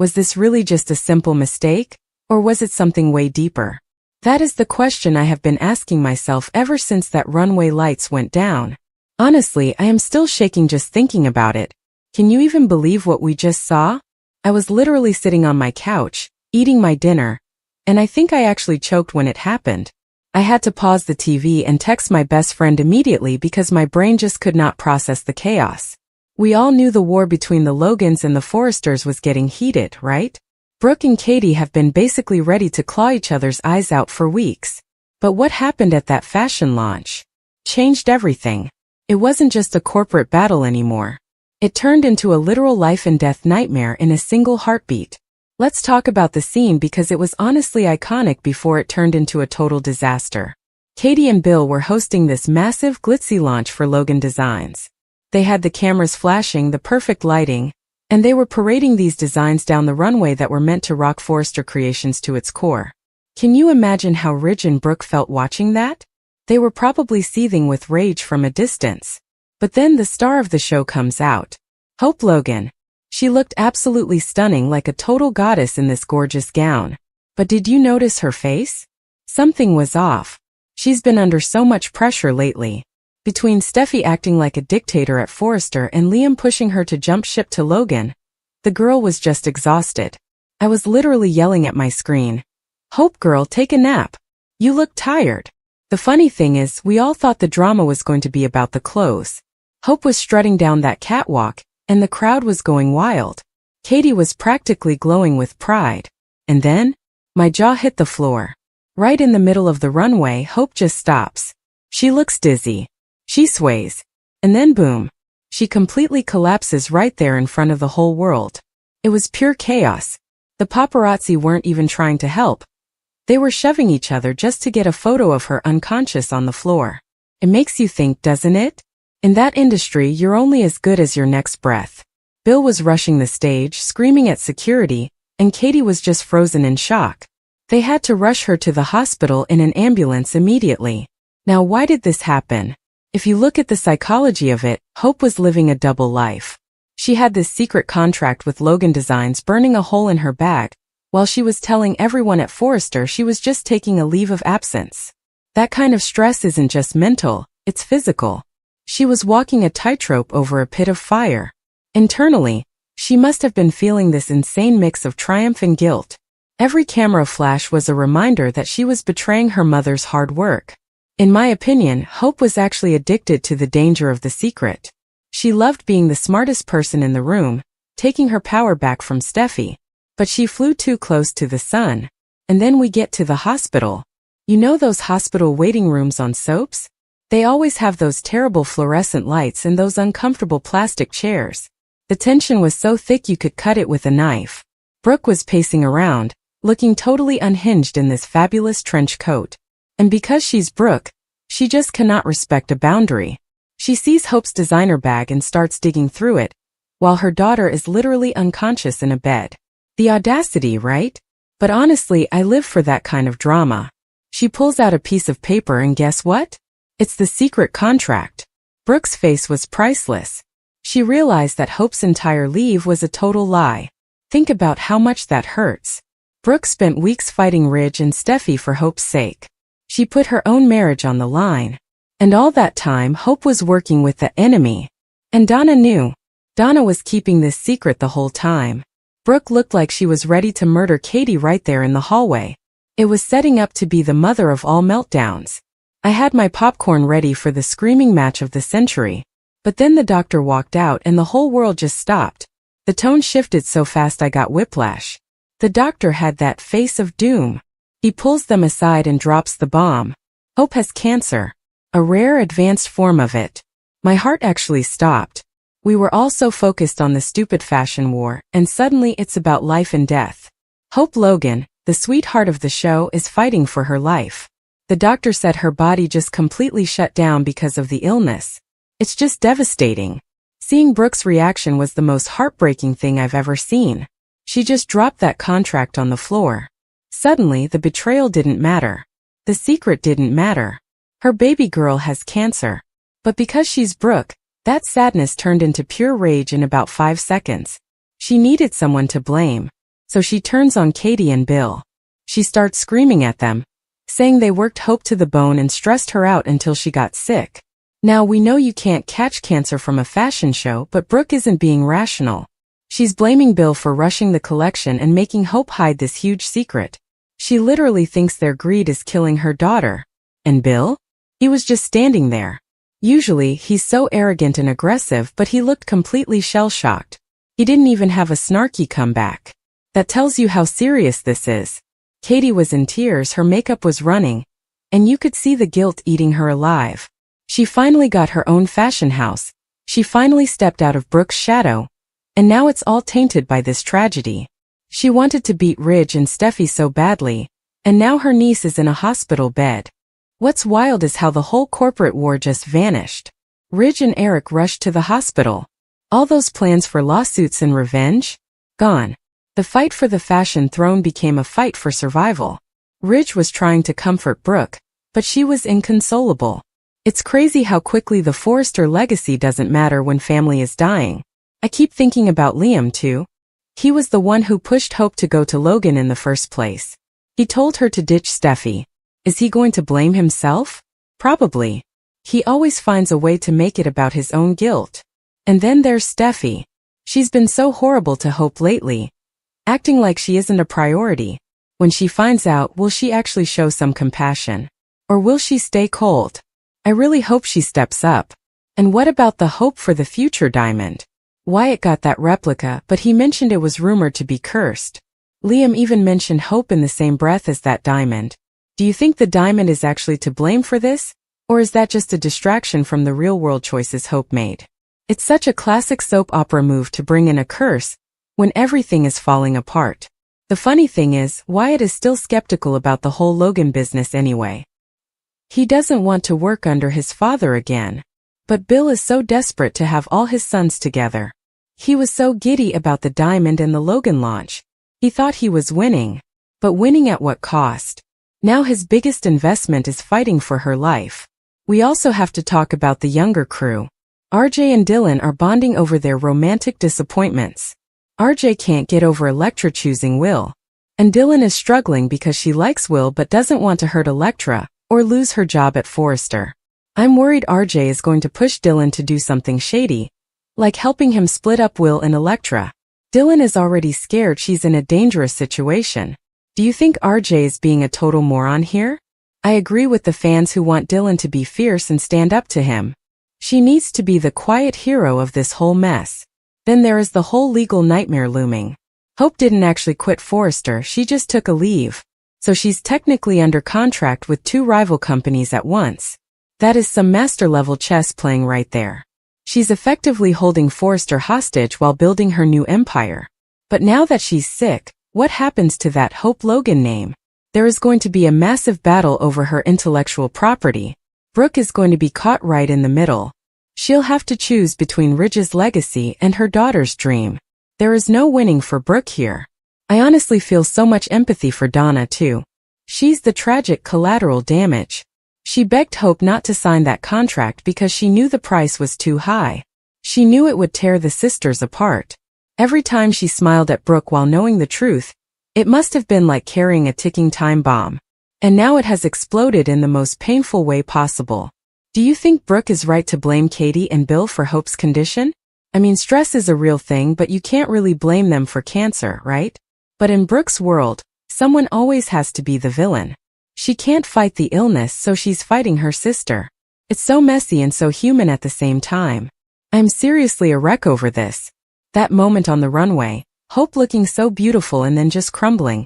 Was this really just a simple mistake, or was it something way deeper? That is the question I have been asking myself ever since that runway lights went down. Honestly, I am still shaking just thinking about it. Can you even believe what we just saw? I was literally sitting on my couch, eating my dinner, and I think I actually choked when it happened. I had to pause the TV and text my best friend immediately because my brain just could not process the chaos. We all knew the war between the Logans and the Forresters was getting heated, right? Brooke and Katie have been basically ready to claw each other's eyes out for weeks. But what happened at that fashion launch changed everything. It wasn't just a corporate battle anymore. It turned into a literal life and death nightmare in a single heartbeat. Let's talk about the scene because it was honestly iconic before it turned into a total disaster. Katie and Bill were hosting this massive glitzy launch for Logan Designs. They had the cameras flashing, the perfect lighting, and they were parading these designs down the runway that were meant to rock Forrester Creations to its core. Can you imagine how Ridge and Brooke felt watching that? They were probably seething with rage from a distance. But then the star of the show comes out. Hope Logan. She looked absolutely stunning, like a total goddess in this gorgeous gown. But did you notice her face? Something was off. She's been under so much pressure lately. Between Steffi acting like a dictator at Forrester and Liam pushing her to jump ship to Logan, the girl was just exhausted. I was literally yelling at my screen. Hope girl, take a nap. You look tired. The funny thing is, we all thought the drama was going to be about the clothes. Hope was strutting down that catwalk, and the crowd was going wild. Katie was practically glowing with pride. And then, my jaw hit the floor. Right in the middle of the runway, Hope just stops. She looks dizzy. She sways. And then boom. She completely collapses right there in front of the whole world. It was pure chaos. The paparazzi weren't even trying to help. They were shoving each other just to get a photo of her unconscious on the floor. It makes you think, doesn't it? In that industry, you're only as good as your next breath. Bill was rushing the stage, screaming at security, and Katie was just frozen in shock. They had to rush her to the hospital in an ambulance immediately. Now, why did this happen? If you look at the psychology of it, Hope was living a double life. She had this secret contract with Logan Designs burning a hole in her bag, while she was telling everyone at Forrester she was just taking a leave of absence. That kind of stress isn't just mental, it's physical. She was walking a tightrope over a pit of fire. Internally, she must have been feeling this insane mix of triumph and guilt. Every camera flash was a reminder that she was betraying her mother's hard work. In my opinion, Hope was actually addicted to the danger of the secret. She loved being the smartest person in the room, taking her power back from Steffi. But she flew too close to the sun. And then we get to the hospital. You know those hospital waiting rooms on soaps? They always have those terrible fluorescent lights and those uncomfortable plastic chairs. The tension was so thick you could cut it with a knife. Brooke was pacing around, looking totally unhinged in this fabulous trench coat. And because she's Brooke, she just cannot respect a boundary. She sees Hope's designer bag and starts digging through it, while her daughter is literally unconscious in a bed. The audacity, right? But honestly, I live for that kind of drama. She pulls out a piece of paper and guess what? It's the secret contract. Brooke's face was priceless. She realized that Hope's entire leave was a total lie. Think about how much that hurts. Brooke spent weeks fighting Ridge and Steffi for Hope's sake. She put her own marriage on the line. And all that time, Hope was working with the enemy. And Donna knew. Donna was keeping this secret the whole time. Brooke looked like she was ready to murder Katie right there in the hallway. It was setting up to be the mother of all meltdowns. I had my popcorn ready for the screaming match of the century. But then the doctor walked out and the whole world just stopped. The tone shifted so fast I got whiplash. The doctor had that face of doom. He pulls them aside and drops the bomb. Hope has cancer. A rare advanced form of it. My heart actually stopped. We were all so focused on the stupid fashion war, and suddenly it's about life and death. Hope Logan, the sweetheart of the show, is fighting for her life. The doctor said her body just completely shut down because of the illness. It's just devastating. Seeing Brooke's reaction was the most heartbreaking thing I've ever seen. She just dropped that contract on the floor. Suddenly, the betrayal didn't matter. The secret didn't matter. Her baby girl has cancer. But because she's Brooke, that sadness turned into pure rage in about 5 seconds. She needed someone to blame. So she turns on Katie and Bill. She starts screaming at them, saying they worked Hope to the bone and stressed her out until she got sick. Now we know you can't catch cancer from a fashion show, but Brooke isn't being rational. She's blaming Bill for rushing the collection and making Hope hide this huge secret. She literally thinks their greed is killing her daughter. And Bill? He was just standing there. Usually, he's so arrogant and aggressive, but he looked completely shell-shocked. He didn't even have a snarky comeback. That tells you how serious this is. Katie was in tears, her makeup was running, and you could see the guilt eating her alive. She finally got her own fashion house. She finally stepped out of Brooke's shadow. And now it's all tainted by this tragedy. She wanted to beat Ridge and Steffi so badly, and now her niece is in a hospital bed. What's wild is how the whole corporate war just vanished. Ridge and Eric rushed to the hospital. All those plans for lawsuits and revenge? Gone. The fight for the fashion throne became a fight for survival. Ridge was trying to comfort Brooke, but she was inconsolable. It's crazy how quickly the Forrester legacy doesn't matter when family is dying. I keep thinking about Liam too. He was the one who pushed Hope to go to Logan in the first place. He told her to ditch Steffi. Is he going to blame himself? Probably. He always finds a way to make it about his own guilt. And then there's Steffi. She's been so horrible to Hope lately, acting like she isn't a priority. When she finds out, will she actually show some compassion? Or will she stay cold? I really hope she steps up. And what about the Hope for the future diamond? Wyatt got that replica, but he mentioned it was rumored to be cursed. Liam even mentioned Hope in the same breath as that diamond. Do you think the diamond is actually to blame for this? Or is that just a distraction from the real-world choices Hope made? It's such a classic soap opera move to bring in a curse when everything is falling apart. The funny thing is, Wyatt is still skeptical about the whole Logan business anyway. He doesn't want to work under his father again. But Bill is so desperate to have all his sons together. He was so giddy about the diamond and the Logan launch. He thought he was winning. But winning at what cost? Now his biggest investment is fighting for her life. We also have to talk about the younger crew. RJ and Dylan are bonding over their romantic disappointments. RJ can't get over Elektra choosing Will. And Dylan is struggling because she likes Will but doesn't want to hurt Elektra or lose her job at Forrester. I'm worried RJ is going to push Dylan to do something shady, like helping him split up Will and Elektra. Dylan is already scared she's in a dangerous situation. Do you think RJ is being a total moron here? I agree with the fans who want Dylan to be fierce and stand up to him. She needs to be the quiet hero of this whole mess. Then there is the whole legal nightmare looming. Hope didn't actually quit Forrester, she just took a leave. So she's technically under contract with 2 rival companies at once. That is some master-level chess playing right there. She's effectively holding Forrester hostage while building her new empire. But now that she's sick, what happens to that Hope Logan name? There is going to be a massive battle over her intellectual property. Brooke is going to be caught right in the middle. She'll have to choose between Ridge's legacy and her daughter's dream. There is no winning for Brooke here. I honestly feel so much empathy for Donna too. She's the tragic collateral damage. She begged Hope not to sign that contract because she knew the price was too high. She knew it would tear the sisters apart. Every time she smiled at Brooke while knowing the truth, it must have been like carrying a ticking time bomb. And now it has exploded in the most painful way possible. Do you think Brooke is right to blame Katie and Bill for Hope's condition? I mean, stress is a real thing, but you can't really blame them for cancer, right? But in Brooke's world, someone always has to be the villain. She can't fight the illness, so she's fighting her sister. It's so messy and so human at the same time. I'm seriously a wreck over this. That moment on the runway, Hope looking so beautiful and then just crumbling.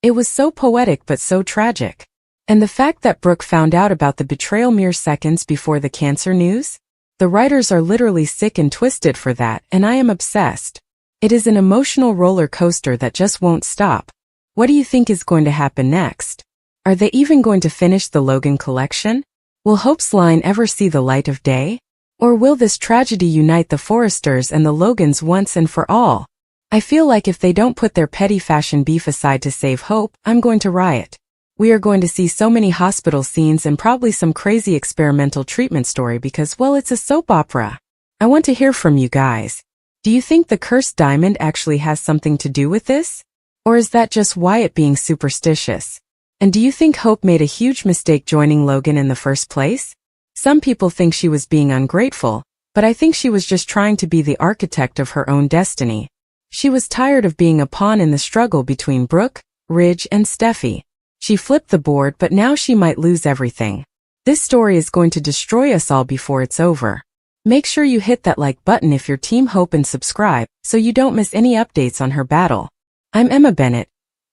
It was so poetic but so tragic. And the fact that Brooke found out about the betrayal mere seconds before the cancer news? The writers are literally sick and twisted for that, and I am obsessed. It is an emotional roller coaster that just won't stop. What do you think is going to happen next? Are they even going to finish the Logan collection? Will Hope's line ever see the light of day? Or will this tragedy unite the Forresters and the Logans once and for all? I feel like if they don't put their petty fashion beef aside to save Hope, I'm going to riot. We are going to see so many hospital scenes and probably some crazy experimental treatment story because, well, it's a soap opera. I want to hear from you guys. Do you think the cursed diamond actually has something to do with this? Or is that just Wyatt being superstitious? And do you think Hope made a huge mistake joining Logan in the first place? Some people think she was being ungrateful, but I think she was just trying to be the architect of her own destiny. She was tired of being a pawn in the struggle between Brooke, Ridge, and Steffi. She flipped the board, but now she might lose everything. This story is going to destroy us all before it's over. Make sure you hit that like button if you're Team Hope and subscribe so you don't miss any updates on her battle. I'm Emma Bennett,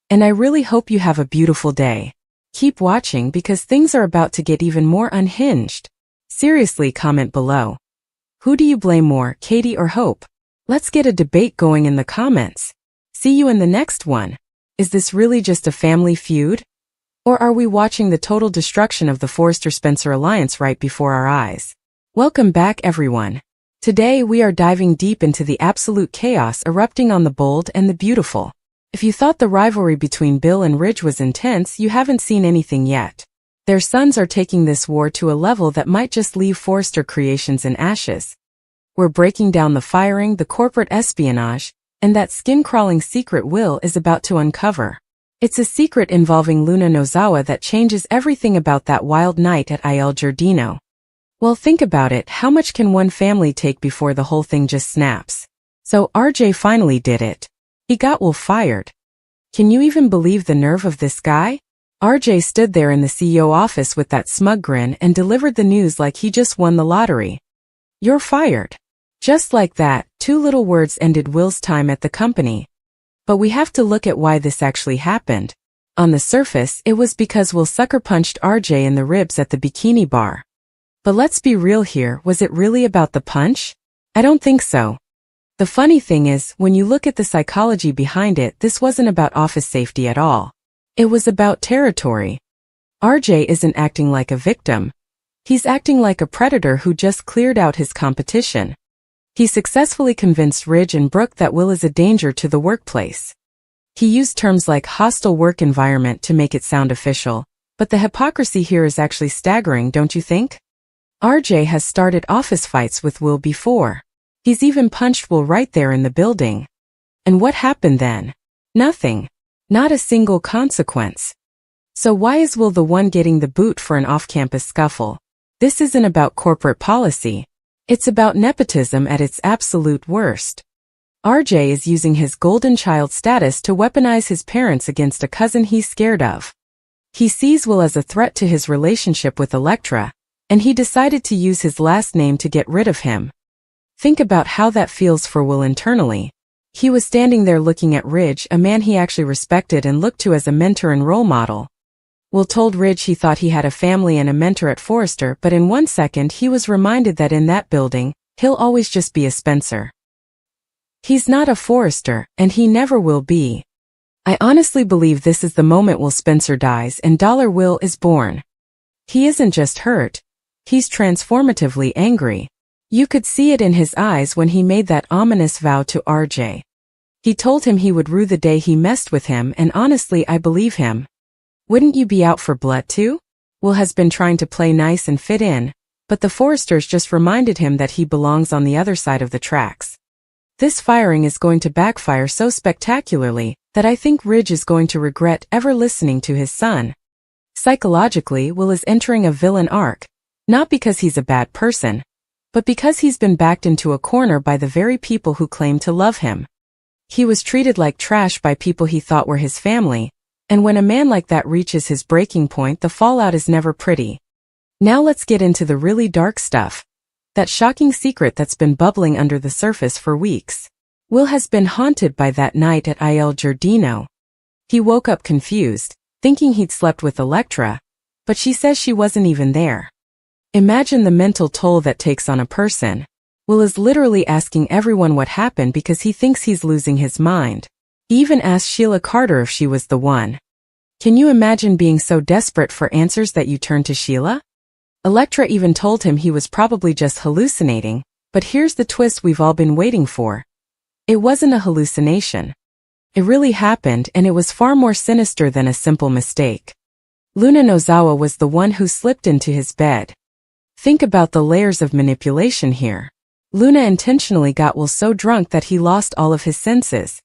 and I really hope you have a beautiful day. Keep watching because things are about to get even more unhinged. Seriously, comment below. Who do you blame more, Katie or Hope? Let's get a debate going in the comments. See you in the next one. Is this really just a family feud? Or are we watching the total destruction of the Forrester-Spencer alliance right before our eyes? Welcome back, everyone. Today we are diving deep into the absolute chaos erupting on the Bold and the Beautiful. If you thought the rivalry between Bill and Ridge was intense, you haven't seen anything yet. Their sons are taking this war to a level that might just leave Forrester Creations in ashes. We're breaking down the firing, the corporate espionage, and that skin-crawling secret Will is about to uncover. It's a secret involving Luna Nozawa that changes everything about that wild night at Il Giardino. Well, think about it, how much can one family take before the whole thing just snaps? So RJ finally did it. He got Will fired. Can you even believe the nerve of this guy? RJ stood there in the CEO office with that smug grin and delivered the news like he just won the lottery. You're fired. Just like that, 2 little words ended Will's time at the company. But we have to look at why this actually happened. On the surface, it was because Will sucker punched RJ in the ribs at the bikini bar. But let's be real here, was it really about the punch? I don't think so. The funny thing is, when you look at the psychology behind it, this wasn't about office safety at all. It was about territory. RJ isn't acting like a victim. He's acting like a predator who just cleared out his competition. He successfully convinced Ridge and Brooke that Will is a danger to the workplace. He used terms like hostile work environment to make it sound official, but the hypocrisy here is actually staggering, don't you think? RJ has started office fights with Will before. He's even punched Will right there in the building. And what happened then? Nothing. Not a single consequence. So why is Will the one getting the boot for an off-campus scuffle? This isn't about corporate policy. It's about nepotism at its absolute worst. RJ is using his golden child status to weaponize his parents against a cousin he's scared of. He sees Will as a threat to his relationship with Elektra, and he decided to use his last name to get rid of him. Think about how that feels for Will internally. He was standing there looking at Ridge, a man he actually respected and looked to as a mentor and role model. Will told Ridge he thought he had a family and a mentor at Forrester, but in 1 second he was reminded that in that building, he'll always just be a Spencer. He's not a Forrester, and he never will be. I honestly believe this is the moment Will Spencer dies and Dollar Will is born. He isn't just hurt. He's transformatively angry. You could see it in his eyes when he made that ominous vow to RJ. He told him he would rue the day he messed with him, and honestly I believe him. Wouldn't you be out for blood too? Will has been trying to play nice and fit in, but the Forresters just reminded him that he belongs on the other side of the tracks. This firing is going to backfire so spectacularly that I think Ridge is going to regret ever listening to his son. Psychologically, Will is entering a villain arc, not because he's a bad person, but because he's been backed into a corner by the very people who claim to love him. He was treated like trash by people he thought were his family, and when a man like that reaches his breaking point, the fallout is never pretty. Now let's get into the really dark stuff. That shocking secret that's been bubbling under the surface for weeks. Will has been haunted by that night at Il Giardino. He woke up confused, thinking he'd slept with Elektra, but she says she wasn't even there. Imagine the mental toll that takes on a person. Will is literally asking everyone what happened because he thinks he's losing his mind. He even asked Sheila Carter if she was the one. Can you imagine being so desperate for answers that you turn to Sheila? Elektra even told him he was probably just hallucinating, but here's the twist we've all been waiting for. It wasn't a hallucination. It really happened, and it was far more sinister than a simple mistake. Luna Nozawa was the one who slipped into his bed. Think about the layers of manipulation here. Luna intentionally got Will so drunk that he lost all of his senses.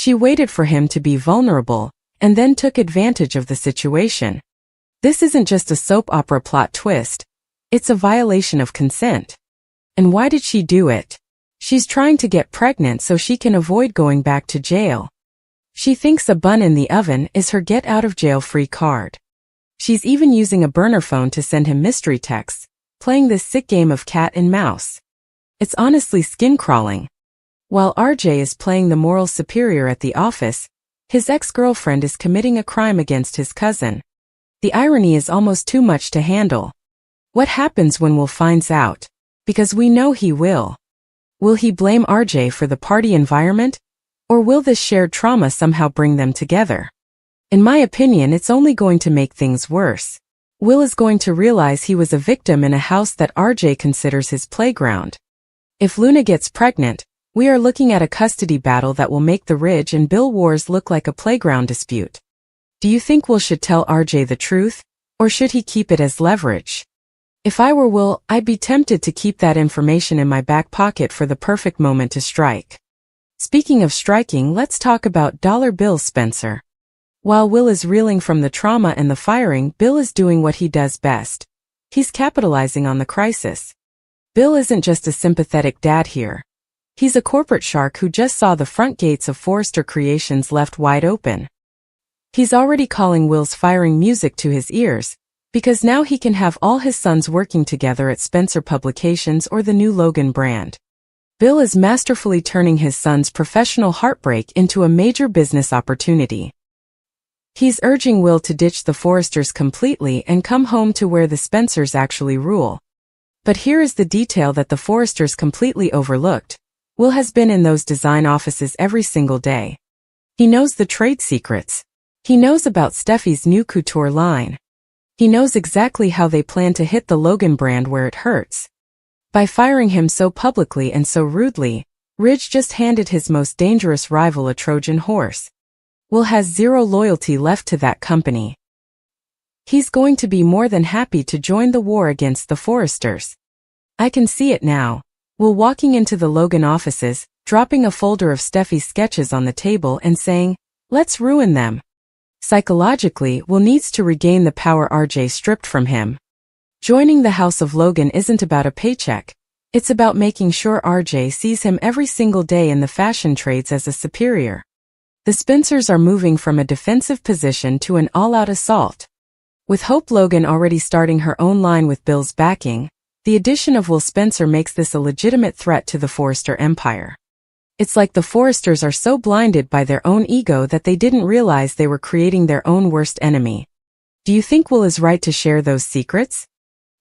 She waited for him to be vulnerable, and then took advantage of the situation. This isn't just a soap opera plot twist. It's a violation of consent. And why did she do it? She's trying to get pregnant so she can avoid going back to jail. She thinks a bun in the oven is her get-out-of-jail-free card. She's even using a burner phone to send him mystery texts, playing this sick game of cat and mouse. It's honestly skin-crawling. While RJ is playing the moral superior at the office, his ex-girlfriend is committing a crime against his cousin. The irony is almost too much to handle. What happens when Will finds out? Because we know he will. Will he blame RJ for the party environment? Or will this shared trauma somehow bring them together? In my opinion, it's only going to make things worse. Will is going to realize he was a victim in a house that RJ considers his playground. If Luna gets pregnant, we are looking at a custody battle that will make the Ridge and Bill wars look like a playground dispute. Do you think Will should tell RJ the truth, or should he keep it as leverage? If I were Will, I'd be tempted to keep that information in my back pocket for the perfect moment to strike. Speaking of striking, let's talk about Dollar Bill Spencer. While Will is reeling from the trauma and the firing, Bill is doing what he does best. He's capitalizing on the crisis. Bill isn't just a sympathetic dad here. He's a corporate shark who just saw the front gates of Forrester Creations left wide open. He's already calling Will's firing music to his ears, because now he can have all his sons working together at Spencer Publications or the new Logan brand. Bill is masterfully turning his son's professional heartbreak into a major business opportunity. He's urging Will to ditch the Forresters completely and come home to where the Spencers actually rule. But here is the detail that the Forresters completely overlooked. Will has been in those design offices every single day. He knows the trade secrets. He knows about Steffi's new couture line. He knows exactly how they plan to hit the Logan brand where it hurts. By firing him so publicly and so rudely, Ridge just handed his most dangerous rival a Trojan horse. Will has zero loyalty left to that company. He's going to be more than happy to join the war against the Forresters. I can see it now. Will walking into the Logan offices, dropping a folder of Steffi's sketches on the table and saying, "Let's ruin them." Psychologically, Will needs to regain the power RJ stripped from him. Joining the House of Logan isn't about a paycheck. It's about making sure RJ sees him every single day in the fashion trades as a superior. The Spencers are moving from a defensive position to an all-out assault. With Hope Logan already starting her own line with Bill's backing, the addition of Will Spencer makes this a legitimate threat to the Forrester empire. It's like the Forresters are so blinded by their own ego that they didn't realize they were creating their own worst enemy. Do you think Will is right to share those secrets?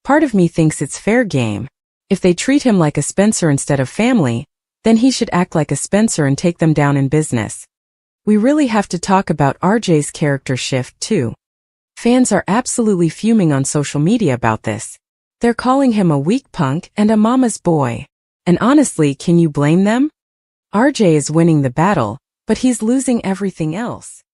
Part of me thinks it's fair game. If they treat him like a Spencer instead of family, then he should act like a Spencer and take them down in business. We really have to talk about RJ's character shift too. Fans are absolutely fuming on social media about this. They're calling him a weak punk and a mama's boy. And honestly, can you blame them? RJ is winning the battle, but he's losing everything else.